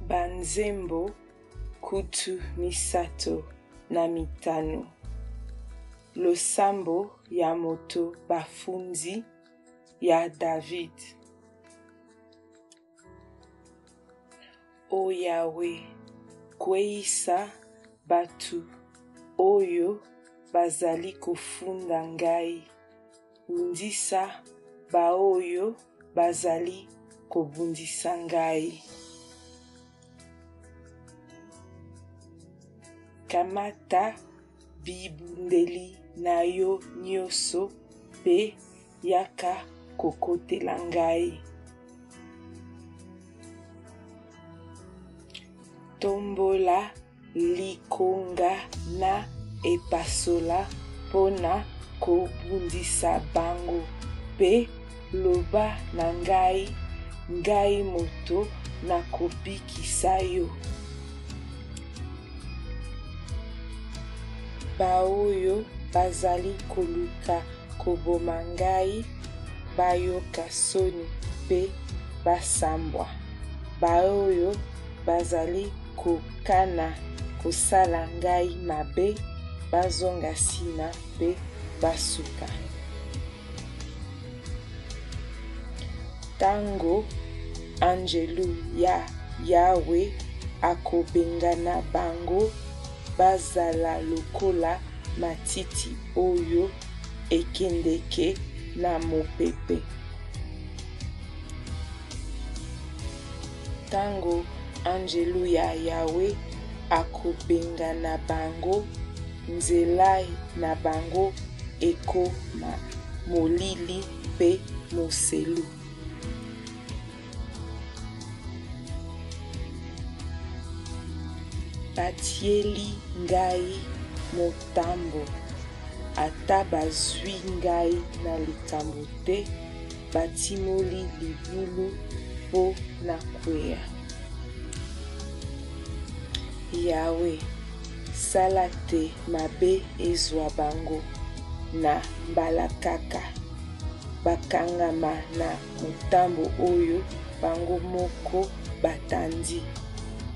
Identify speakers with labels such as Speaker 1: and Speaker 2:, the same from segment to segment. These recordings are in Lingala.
Speaker 1: banzembo kutu misato na mitano. Losambo ya moto bafunzi ya David. O Yahweh, kweisa batu oyo bazali kofunda ngai. Bundisa ba oyo bazali kobundisa ngai. Kamata bibundeli na yo nyonso pe yaka kokotela ngai. Tombola likonga na epasola pona kobundisa bango pe loba na ngai, ngai moto na kobikisa yo. Baoyo bazali koluka koboma ngai, bayoka soni pe basambwa. Baoyo bazali kokana kosala ngai mabe, bazonga sina pe basuka. Tango angelu ya Yahweh akobengana bango, bazala lokola matiti oyo ekendeke na mopepe. Tango angelu ya Yahweh akobengana bango, nzela na bango ekoma molili pe moselu. Batieli ngai motambo, ata bazwi ngai na likambo te, batimoli libulu po na kwea. Yahweh, sala te mabe ezwa bango na mbalakaka. Bakangama na motambo oyo bango moko batandi.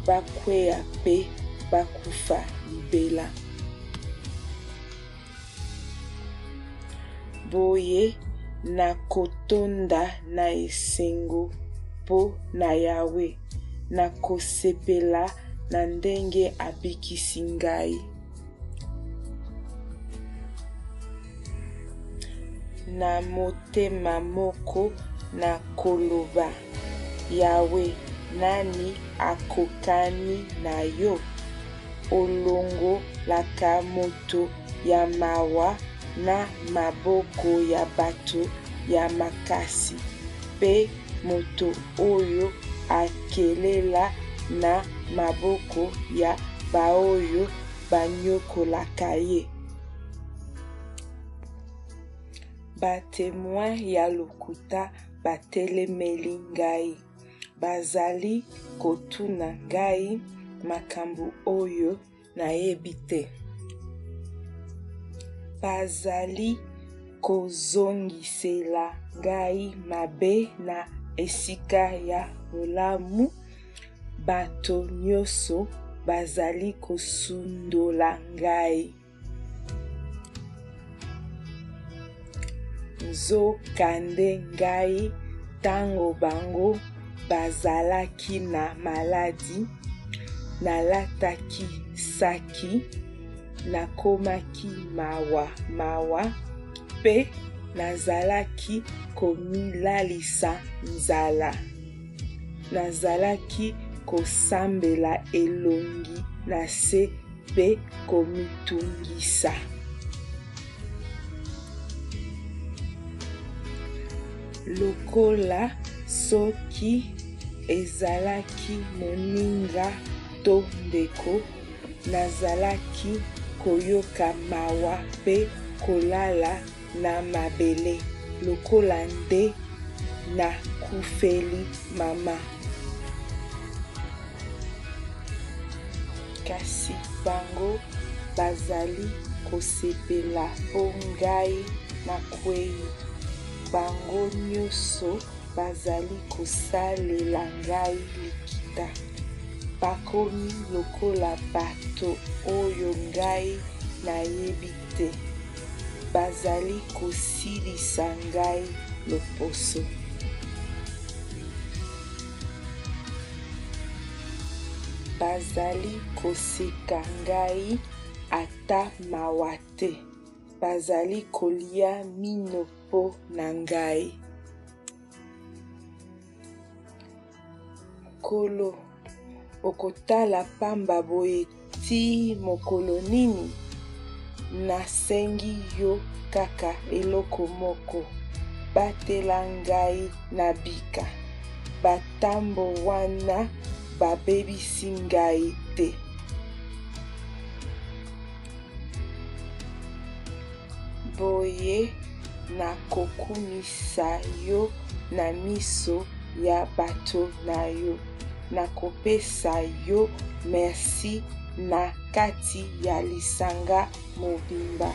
Speaker 1: Bakwea pe bakufa libela. Boye na kotonda na esengo po na Yahweh, na kosepela na ndenge abikisi ngai. Na motema moko na koloba, Yahweh, nani akokani na yo? Olongo laka moto ya mawa na maboko ya bato ya makasi, pe moto oyo akelela na maboko ya baoyo banyokolaka ye. Batemoin ya lokuta batelemeli ngai, bazali kotuna ngai makambo oyo nayebi te. Bazali kozongisela ngai mabe na esika ya molamu, bato nyonso bazali kosundola ngai. Nzokande ngai tango bango bazalaki na maladi, nalataki saki, nakomaki mawa, pe nazalaki komilalisa nzala. Nazalaki kosambela elongi na se pe komitungisa. Lokola soki ezalaki moninga to ndeko, nazalaki koyoka mawa pe kolala na mabele, lokola nde na kufeli mama. Kasi bango bazali kosepela po ngai na kwei. Bango nyonso bazali kosalela ngai likita. bakomi lokola bato oyo ngai nayebi te. Bazali kosilisa ngai loposo. Bazali koseka ngai ata mawa te. Bazali kolia mino po na ngai. Nkolo, okotala pamba boye ti mokolo nini? Nasengi yo kaka eloko moko. Batela ngai na bika. Batambo wana babebisi ngai te. Boye nakokumisa yo na miso ya bato na yo. Nakopesa yo merci na kati ya lisanga mobimba.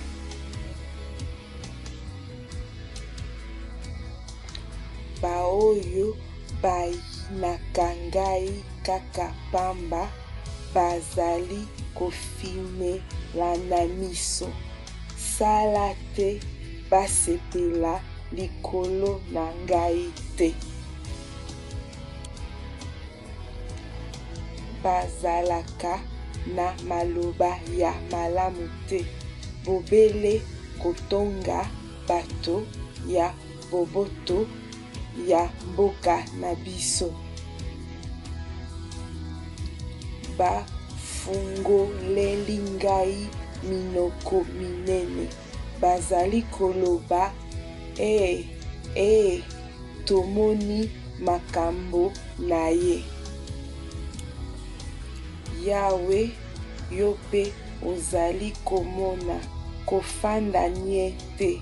Speaker 1: Baoyo bayinaka ngai kaka pamba bazali kofimela na miso. Sala te basepela likolo na ngai te. Bazalaka na maloba ya malamu te. Bobele kotonga bato ya boboto ya mboka na biso. Bafungoleli ngai minoko minene. Bazali koloba, tomoni makambo na ye. Yawe, yo pe ozali komona kofanda nye te.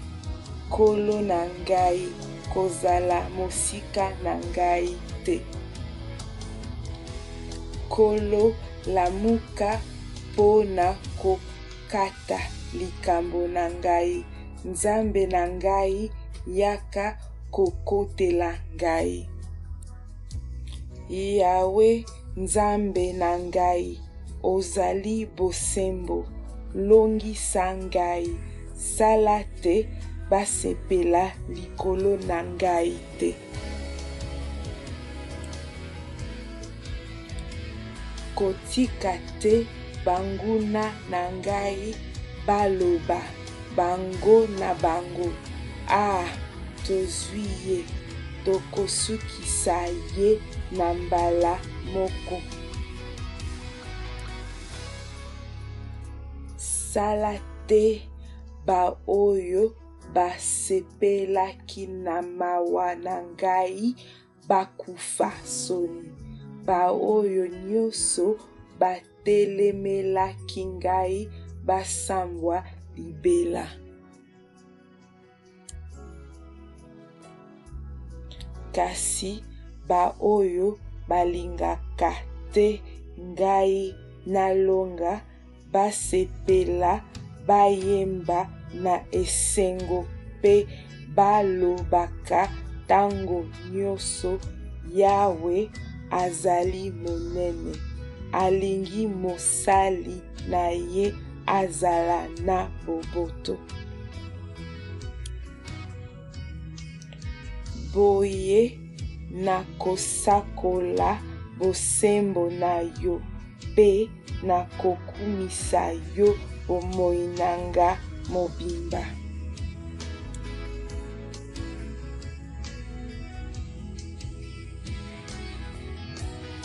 Speaker 1: Kolo na ngai kozala mosika na ngai te. Kolo lamuka pona kokata likambo na ngai. Nzambe na ngai yaka kokotela ngai. Yawe Nzambe na ngai, ozali bosembo, longisa ngai. Sala te basepela likolo na ngai te. Kotika te banguna na ngai baloba bango na bango. Tozwi ye, tokosukisa ye na mbala moko. Sala te ba oyo basepelaki na mawa na ngai bakufa soni. Ba oyo nyonso batelemelaki ngai basambwa libela. Kasi ba oyo balingaka te ngai nalonga basepela bayemba na esengo pe balobaka tango nyonso Yawe azali monene. Alingi mosali na ye azala na boboto. Boye nakosakola bosembo na yo pe nakokumisa yo bomoi nanga mobimba.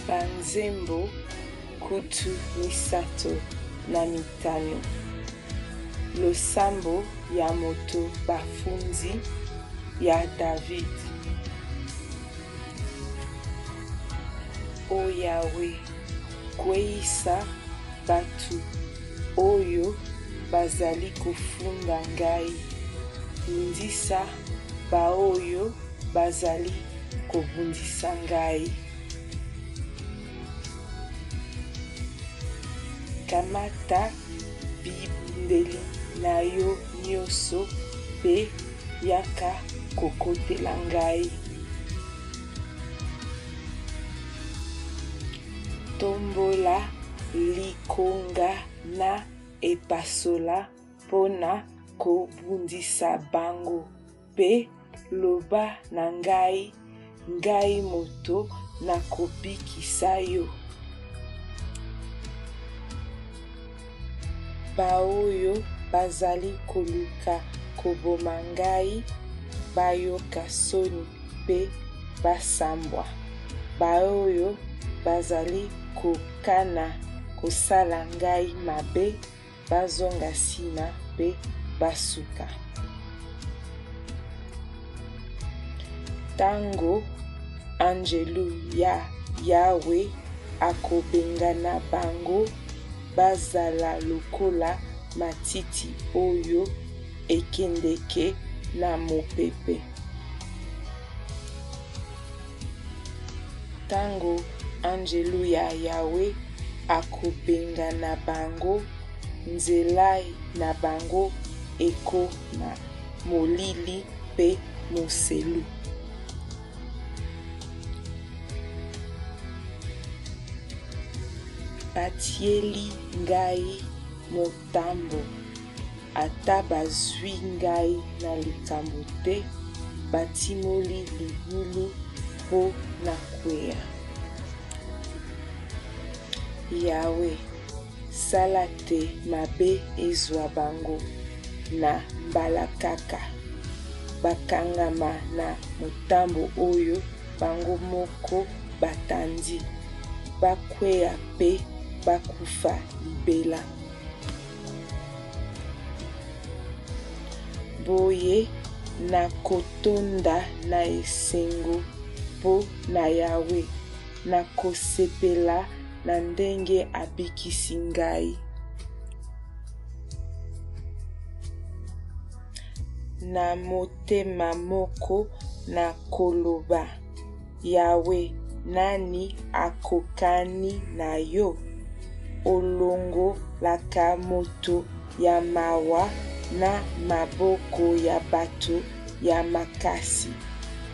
Speaker 1: Banzembo kutu misato na mitano. Losambo ya moto bafunzi ya David. O Yawe, kweisa batu oyo bazali kofunda ngai. Ndisa ba oyo bazali kobundisa ngai. Kamata bibundeli na yo nyonso pe yaka kokotela ngai. tombola likonga na epasola pona kobundisa bango pe loba na ngai moto nakobikisa yo. Baoyo bazali koluka koboma ngai bayoka soni pe basambwa. Baoyo bazali kokana kosala ngai mabe bazonga nsima pe basuka. Tango angelu ya Yawe akobengana bango bazala lokola matiti oyo ekendeke na mopepe. Tango angelu ya Yawe akobengana bango nzela na bango eko na molili pe moselu. Batieli ngai motambo ata bazwi ngai na likambo te batimoli libulu po na kwea. Yawe sala te mabe ezwa bango na mbala kaka bakangama na motambo oyo bango moko batandi bakwea pe bakufa libela. Boye na kotonda na esengo po na Yawe na kosepela na ndenge abikisi ngai. Na motema moko na koloba Yawe nani akokani na yo? Olongo laka moto ya mawa na maboko ya bato ya makasi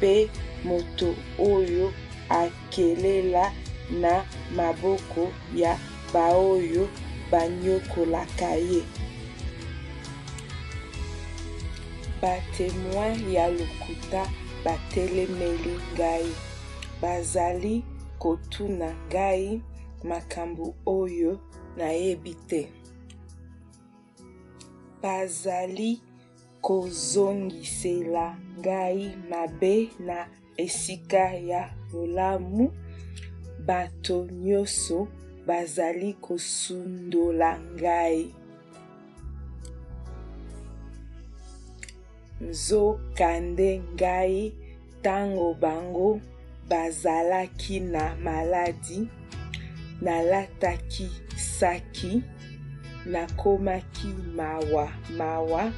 Speaker 1: pe moto oyo akelela na maboko ya baoyo banyokolaka ye. Batemoin ya lokuta batelemeli ngai bazali kotuna ngai makambo oyo nayebi te. Bazali kozongisela ngai mabe na esika ya bolamu. Bato nyonso bazali kosundola ngai. Nzokande ngai tango bango bazalaki na maladi, nalataki saki, nakomaki mawa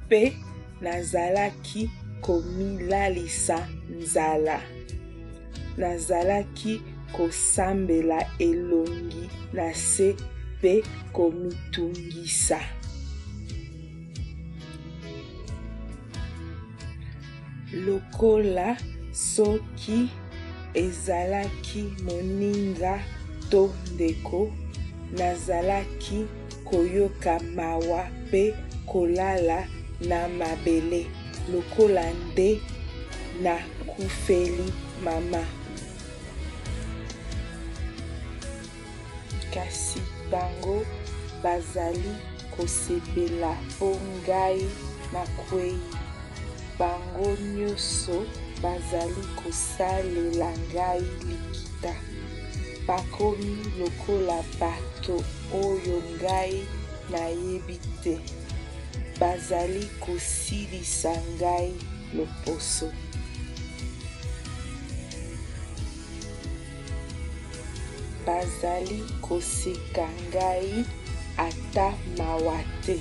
Speaker 1: pe nazalaki komilalisa nzala. Nazalaki kosambela elongi na se pe komitungisa. Lokola soki ezalaki moninga to ndeko, nazalaki koyoka mawa pe kolala na mabele lokola nde na kufeli mama. Kasi bango bazali kosepela po ngai na kwei. Bango nyonso bazali kosalela ngai likita. Bakomi lokola bato oyo ngai nayebi te. Bazali kosilisa ngai loposo. Bazali koseka ngai ata mawa te.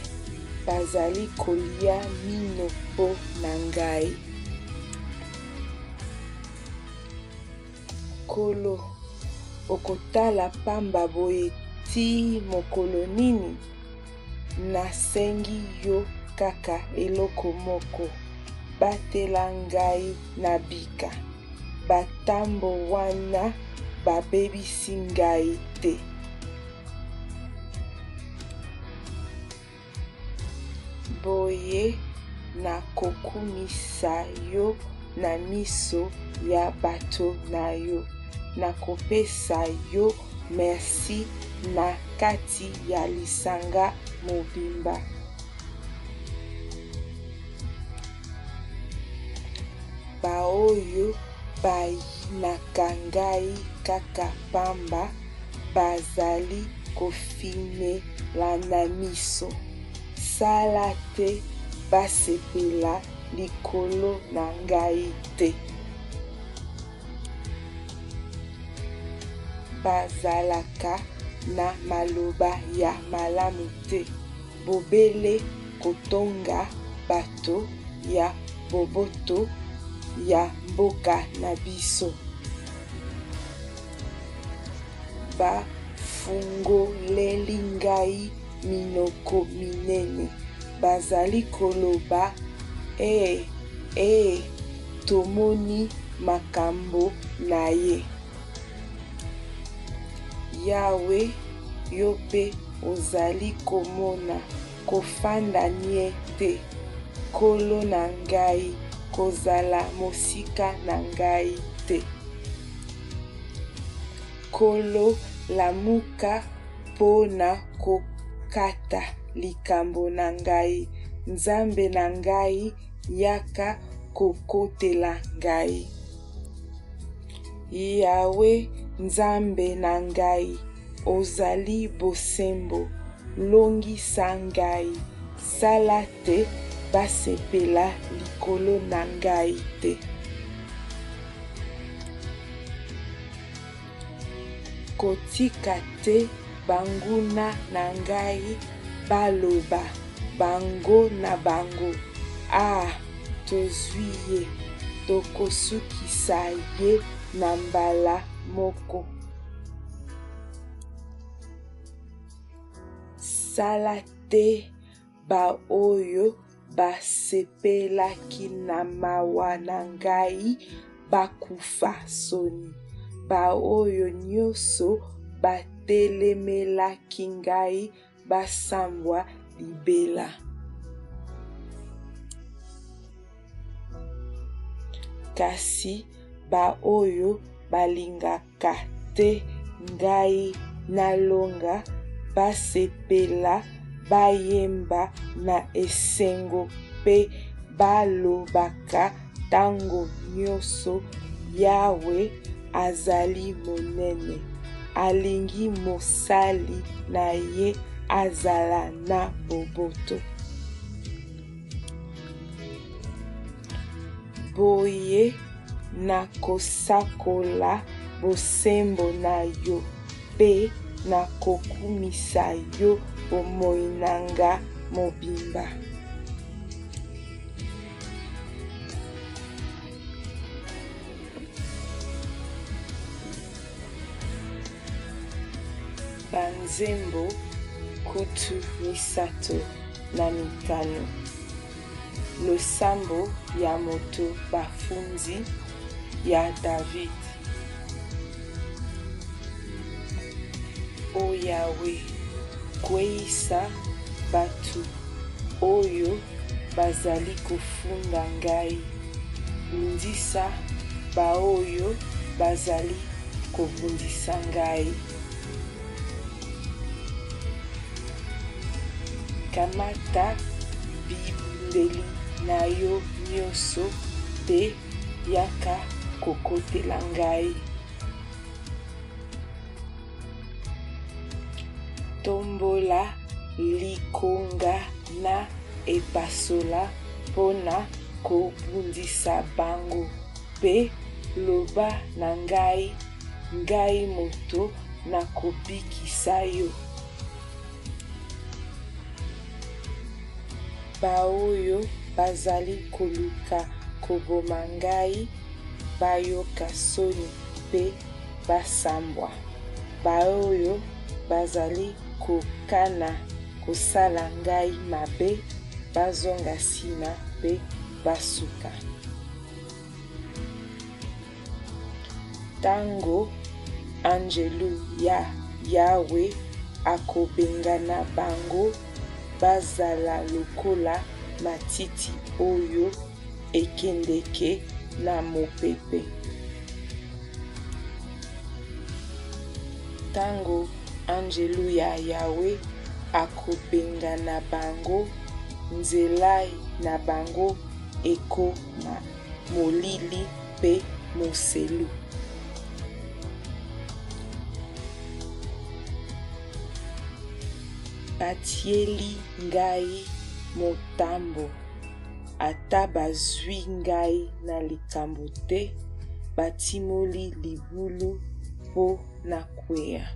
Speaker 1: Bazali kolia mino po na ngai. Kolo, okotala pamba boye ti mokolo nini? Nasengi yo kaka eloko moko. Batela ngai na bika. Batambo wana babebisi ngai te. Boye nakokumisa yo na miso ya bato na yo. Nakopesa yo merci na kati ya lisanga mobimba. Baoyo bayinaka ngai kaka pamba bazali kofimela na miso. Sala te basepela likolo na ngai te. Bazalaka na maloba ya malamu te. Bobele kotonga bato ya boboto ya mboka na biso. Bafungoleli ngai minoko minene. Bazali koloba tomoni makambo na ye. Yawe, yo pe ozali komona kofanda nie te. Kolo na ngai kozala mosika na ngai te. Kolo lamuka pona kokata likambo na ngai. Nzambe na ngai yaka kokotela ngai. Yawe Nzambe na ngai, ozali bosembo, longisa ngai. Sala te basepela likolo na ngai te. Kotika te banguna na ngai baloba bango na bango. Tozwi ye, tokosukisa ye na mbala moko. Sala te baoyo basepelaki na mawa na ngai bakufa soni. Baoyo nyonso batelemelaki ngai basambwa libela. Kasi baoyo balingaka te ngai nalonga basepela bayemba na esengo pe balobaka tango nyonso Yawe azali monene. Alingi mosali na ye azala na boboto. Boye nakosakola bosembo na yo pe nakokumisa yo bomoi nanga mobimba. Banzembo kutu misato na mitano. Losambo ya moto bafunzi ya David. O Yawe, kweisa batu oyo bazali kofunda ngai. Ndisa baoyo bazali kobundisa ngai. Kamata bibundeli na yo nyonso te yaka kokotela ngai. Tombola likonga na epasola pona kobundisa bango pe loba na ngai, ngai moto na kobikisa yo. Baoyo bazali koluka koboma ngai bayoka soni pe basambwa. Baoyo bazali kokana kosala ngai mabe bazonga sina pe basuka. Tango Anjelu ya Yahweh akobengana bango bazala lokola matiti oyo ekendeke na mopepe. Tango anjelu ya Yahweh akobengana bango, nzela na bango ekoma molili pe moselu. Batieli ngai motambo, ata bazwi ngai na likambo te, batimoli libulu po na kwea.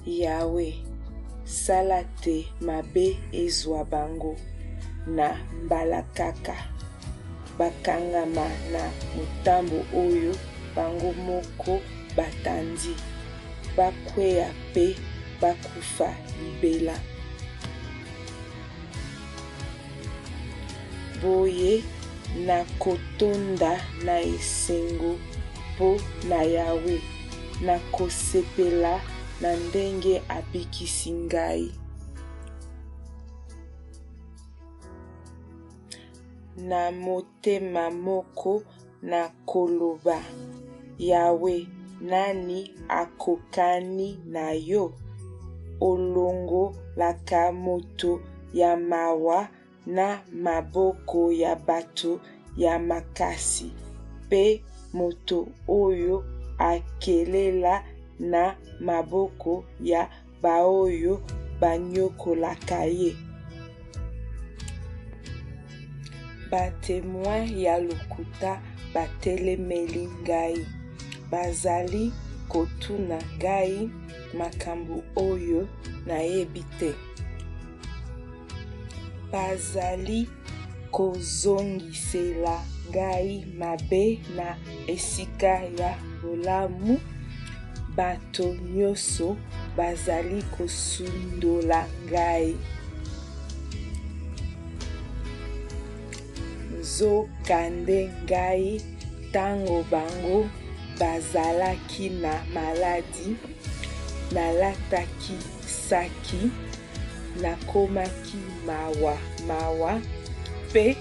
Speaker 1: Yahweh, sala te mabe ezwa bango na mbalakaka, bakangama na motambo oyo bango moko batandi, bakwea pe bakufa libela. Boye na kotonda na esengo po na Yahweh, na kosepela na ndenge abikisi ngai. Na motema moko na koloba, Yahweh, nani akokani na yo? Olongo laka moto ya mawa na maboko ya bato ya makasi, pe moto oyo akelela na maboko ya baoyo banyokolaka ye. Batemoin ya lokuta batelemeli ngai, bazali kotuna ngai makambo oyo nayebi te. Bazali kozongisela ngai mabe na esika ya bolamu, bato nyonso bazali kosundola ngai. Nzokande ngai tango bango bazalaki na maladi, nalataki saki, nakomaki mawa, pe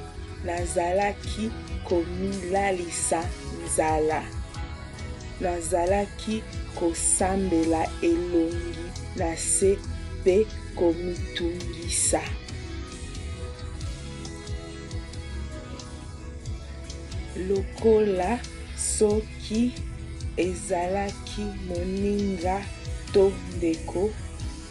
Speaker 1: nazalaki komilalisa nzala. Nazalaki kosambela elongi na se pe komitungisa. Lokola soki ezalaki moninga to ndeko,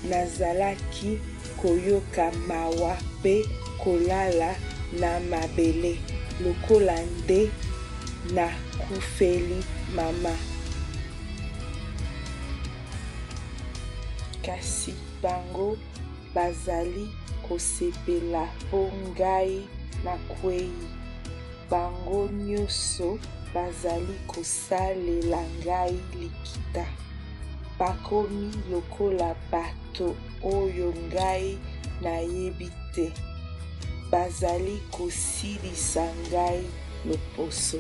Speaker 1: nazalaki koyoka mawa pe kolala na mabele, lokola nde na kufeli mama. Kasi bango bazali kosepela po ngai na kwei. Bango nyonso bazali kosalela ngai likita. Bakomi lokola bato oyo ngai nayebi te. Bazali kosilisa ngai loposo.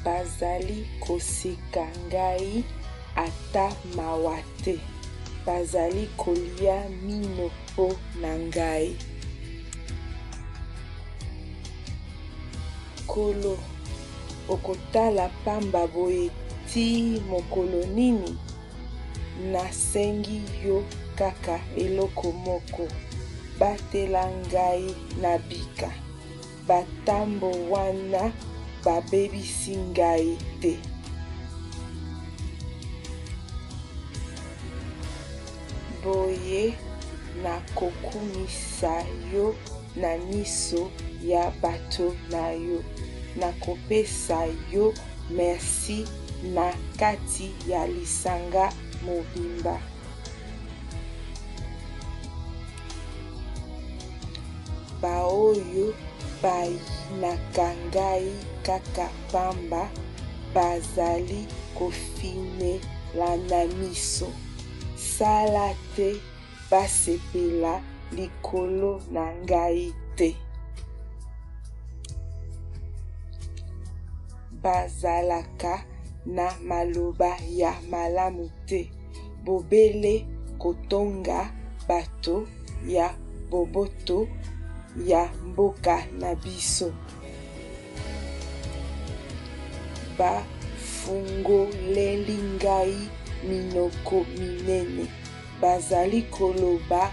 Speaker 1: Bazali koseka ngai ata mawa te. Bazali kolia mino po na ngai. Kolo, okotala pamba boye ti mokolo nini? Nasengi yo kaka eloko moko, batela ngai na bika. Batambo wana babebisi ngai te. Boye na kokumisa yo na miso ya bato na yo, na kopesa yo merci na kati ya lisanga mobimba. Baoyo bayinaka ngai kaka pamba, bazali kofinela na miso. Sala te basepela likolo na ngai te. bazalaka na maloba ya malamu te. Bobele kotonga bato ya boboto ya mboka na biso. Bafungoleli ngai minoko minene. Bazali koloba,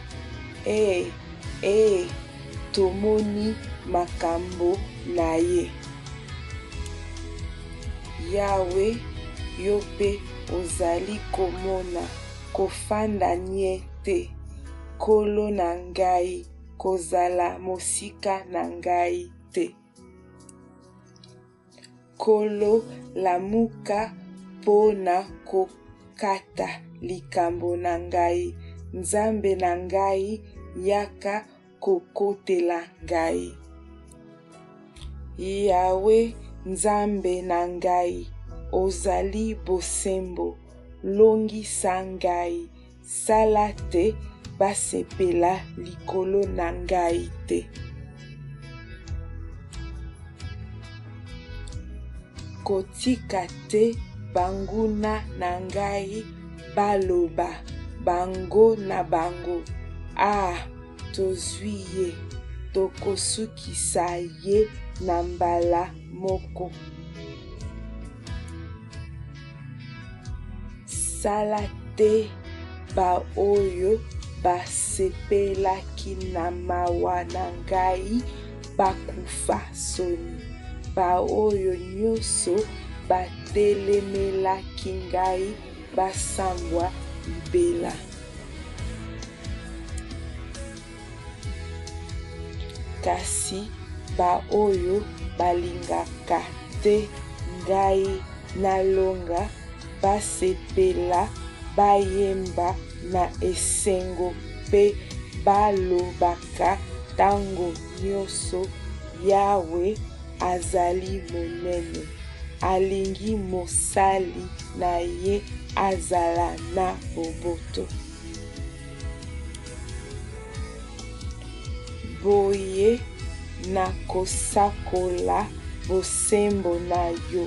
Speaker 1: tomoni makambo na ye. Yawe, yo pe ozali komona, kofanda nie te. Kolo na ngai, kozala mosika na ngai te. Kolo lamuka pona kokata likambo na ngai. Nzambe na ngai yaka kokotela ngai. Yawe, Nzambe na ngai, ozali bosembo, longisa ngai, sala te basepela likolo na ngai te. Kotika te banguna na ngai baloba, bango na bango, tozwi ye, tokosukisa ye na mbala moko. Sala te ba oyo basepelaki na mawa na ngai bakufa soni. Ba oyo nyonso batelemelaki ngai basambwa libela. Kasi ba oyo balingaka te ngai nalonga, basepela, bayemba na esengo pe balobaka tango nyonso, Yawe azali monene, alingi mosali na ye azala na boboto. Boye na kosakola bosembo na yo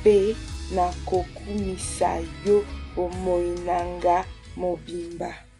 Speaker 1: pe na kokumisa yo bomoi nanga mobimba.